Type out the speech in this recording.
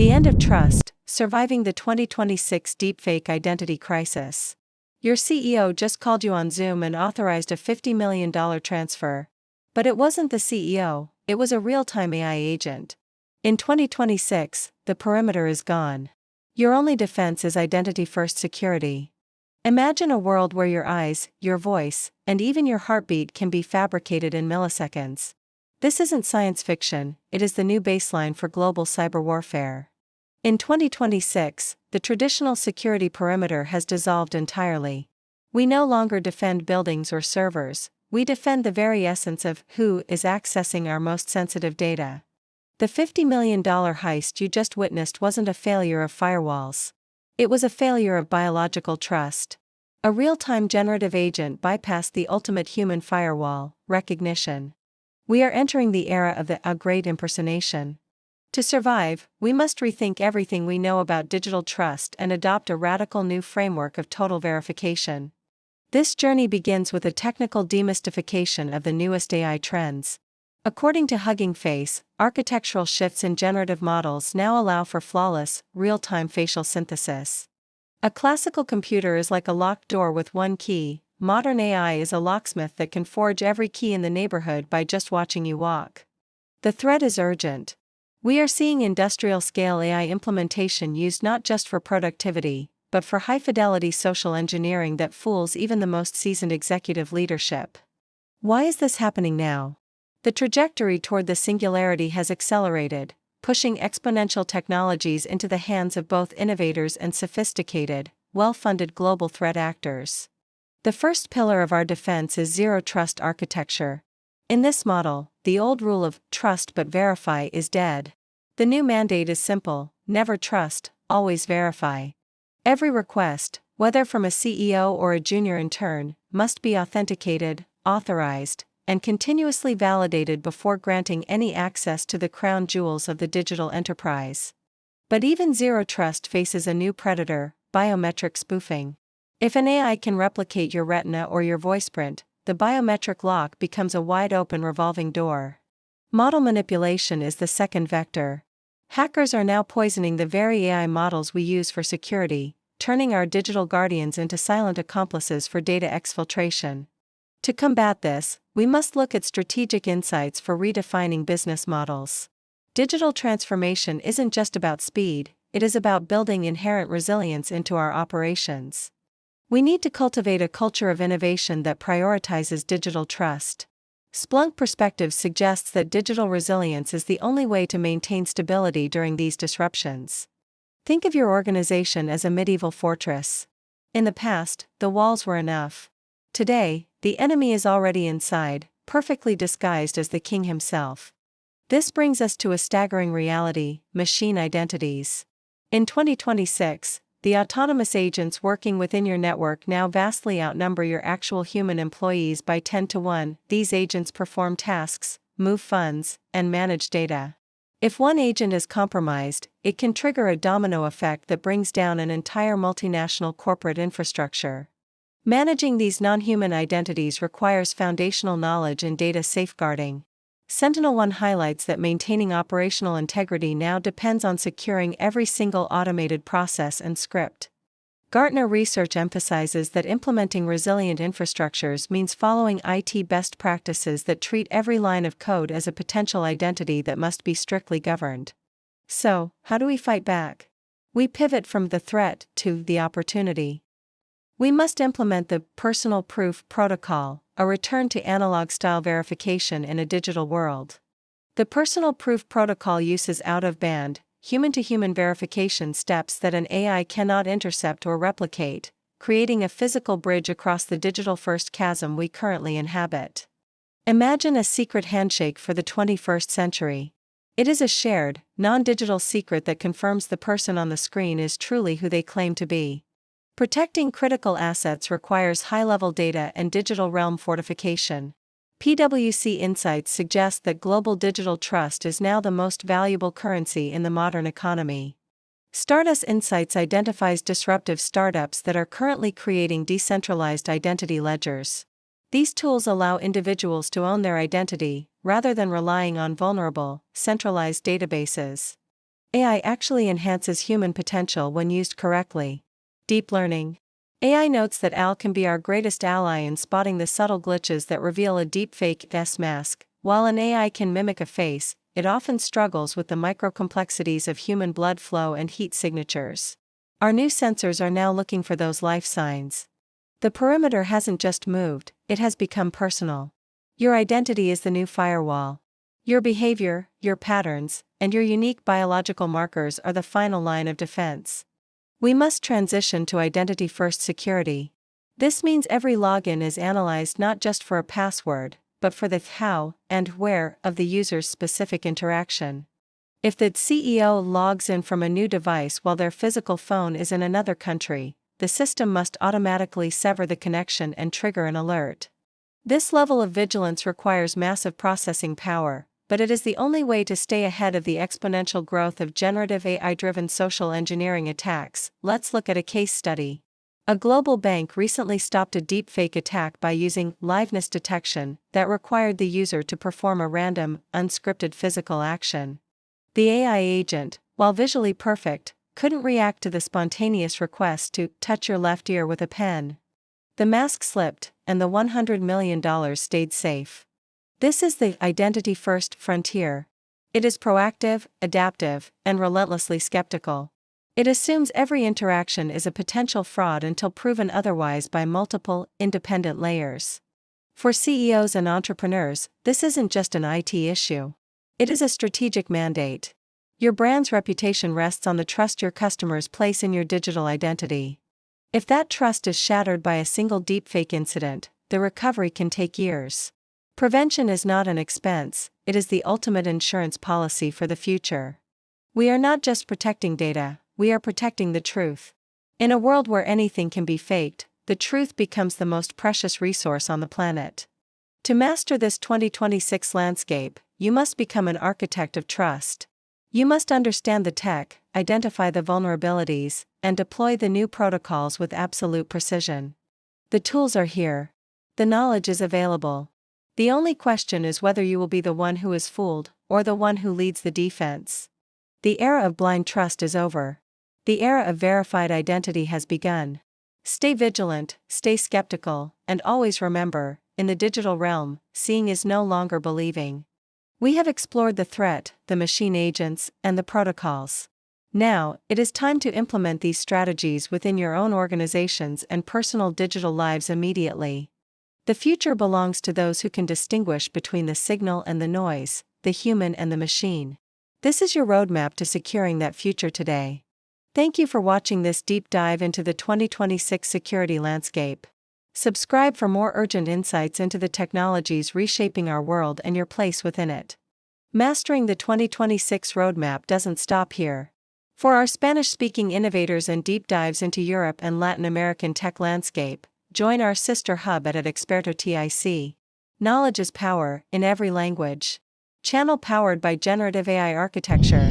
The End of Trust, Surviving the 2026 Deepfake Identity Crisis. Your CEO just called you on Zoom and authorized a $50 million transfer. But it wasn't the CEO, it was a real-time AI agent. In 2026, the perimeter is gone. Your only defense is identity-first security. Imagine a world where your eyes, your voice, and even your heartbeat can be fabricated in milliseconds. This isn't science fiction, it is the new baseline for global cyber warfare. In 2026, the traditional security perimeter has dissolved entirely. We no longer defend buildings or servers, we defend the very essence of who is accessing our most sensitive data. The $50 million heist you just witnessed wasn't a failure of firewalls. It was a failure of biological trust. A real-time generative agent bypassed the ultimate human firewall, recognition. We are entering the era of the great impersonation. To survive, we must rethink everything we know about digital trust and adopt a radical new framework of total verification. This journey begins with a technical demystification of the newest AI trends. According to Hugging Face, architectural shifts in generative models now allow for flawless, real-time facial synthesis. A classical computer is like a locked door with one key. Modern AI is a locksmith that can forge every key in the neighborhood by just watching you walk. The threat is urgent. We are seeing industrial-scale AI implementation used not just for productivity, but for high-fidelity social engineering that fools even the most seasoned executive leadership. Why is this happening now? The trajectory toward the singularity has accelerated, pushing exponential technologies into the hands of both innovators and sophisticated, well-funded global threat actors. The first pillar of our defense is zero-trust architecture. In this model, the old rule of trust but verify is dead. The new mandate is simple: never trust, always verify. Every request, whether from a CEO or a junior intern, must be authenticated, authorized, and continuously validated before granting any access to the crown jewels of the digital enterprise. But even zero trust faces a new predator: biometric spoofing. If an AI can replicate your retina or your voice print, the biometric lock becomes a wide-open revolving door. Model manipulation is the second vector. Hackers are now poisoning the very AI models we use for security, turning our digital guardians into silent accomplices for data exfiltration. To combat this, we must look at strategic insights for redefining business models. Digital transformation isn't just about speed, it is about building inherent resilience into our operations. We need to cultivate a culture of innovation that prioritizes digital trust. Splunk Perspectives suggests that digital resilience is the only way to maintain stability during these disruptions. Think of your organization as a medieval fortress. In the past, the walls were enough. Today, the enemy is already inside, perfectly disguised as the king himself. This brings us to a staggering reality: machine identities. In 2026, the autonomous agents working within your network now vastly outnumber your actual human employees by 10 to 1. These agents perform tasks, move funds, and manage data. If one agent is compromised, it can trigger a domino effect that brings down an entire multinational corporate infrastructure. Managing these non-human identities requires foundational knowledge and data safeguarding. SentinelOne highlights that maintaining operational integrity now depends on securing every single automated process and script. Gartner research emphasizes that implementing resilient infrastructures means following IT best practices that treat every line of code as a potential identity that must be strictly governed. So, how do we fight back? We pivot from the threat to the opportunity. We must implement the personal proof protocol, a return to analog-style verification in a digital world. The personal proof protocol uses out-of-band, human-to-human verification steps that an AI cannot intercept or replicate, creating a physical bridge across the digital-first chasm we currently inhabit. Imagine a secret handshake for the 21st century. It is a shared, non-digital secret that confirms the person on the screen is truly who they claim to be. Protecting critical assets requires high-level data and digital realm fortification. PwC Insights suggest that global digital trust is now the most valuable currency in the modern economy. Stardust Insights identifies disruptive startups that are currently creating decentralized identity ledgers. These tools allow individuals to own their identity, rather than relying on vulnerable, centralized databases. AI actually enhances human potential when used correctly. Deep learning. AI notes that AI can be our greatest ally in spotting the subtle glitches that reveal a deepfake mask. While an AI can mimic a face, it often struggles with the micro-complexities of human blood flow and heat signatures. Our new sensors are now looking for those life signs. The perimeter hasn't just moved, it has become personal. Your identity is the new firewall. Your behavior, your patterns, and your unique biological markers are the final line of defense. We must transition to identity-first security. This means every login is analyzed not just for a password, but for the how and where of the user's specific interaction. If the CEO logs in from a new device while their physical phone is in another country, the system must automatically sever the connection and trigger an alert. This level of vigilance requires massive processing power, but it is the only way to stay ahead of the exponential growth of generative AI-driven social engineering attacks. Let's look at a case study. A global bank recently stopped a deepfake attack by using liveness detection that required the user to perform a random, unscripted physical action. The AI agent, while visually perfect, couldn't react to the spontaneous request to touch your left ear with a pen. The mask slipped, and the $100 million stayed safe. This is the identity-first frontier. It is proactive, adaptive, and relentlessly skeptical. It assumes every interaction is a potential fraud until proven otherwise by multiple, independent layers. For CEOs and entrepreneurs, this isn't just an IT issue. It is a strategic mandate. Your brand's reputation rests on the trust your customers place in your digital identity. If that trust is shattered by a single deepfake incident, the recovery can take years. Prevention is not an expense, it is the ultimate insurance policy for the future. We are not just protecting data, we are protecting the truth. In a world where anything can be faked, the truth becomes the most precious resource on the planet. To master this 2026 landscape, you must become an architect of trust. You must understand the tech, identify the vulnerabilities, and deploy the new protocols with absolute precision. The tools are here. The knowledge is available. The only question is whether you will be the one who is fooled, or the one who leads the defense. The era of blind trust is over. The era of verified identity has begun. Stay vigilant, stay skeptical, and always remember, in the digital realm, seeing is no longer believing. We have explored the threat, the machine agents, and the protocols. Now, it is time to implement these strategies within your own organizations and personal digital lives immediately. The future belongs to those who can distinguish between the signal and the noise, the human and the machine. This is your roadmap to securing that future today. Thank you for watching this deep dive into the 2026 security landscape. Subscribe for more urgent insights into the technologies reshaping our world and your place within it. Mastering the 2026 roadmap doesn't stop here. For our Spanish-speaking innovators and deep dives into Europe and Latin American tech landscape, join our sister hub at Experto TIC. Knowledge is power, in every language. Channel powered by generative AI architecture.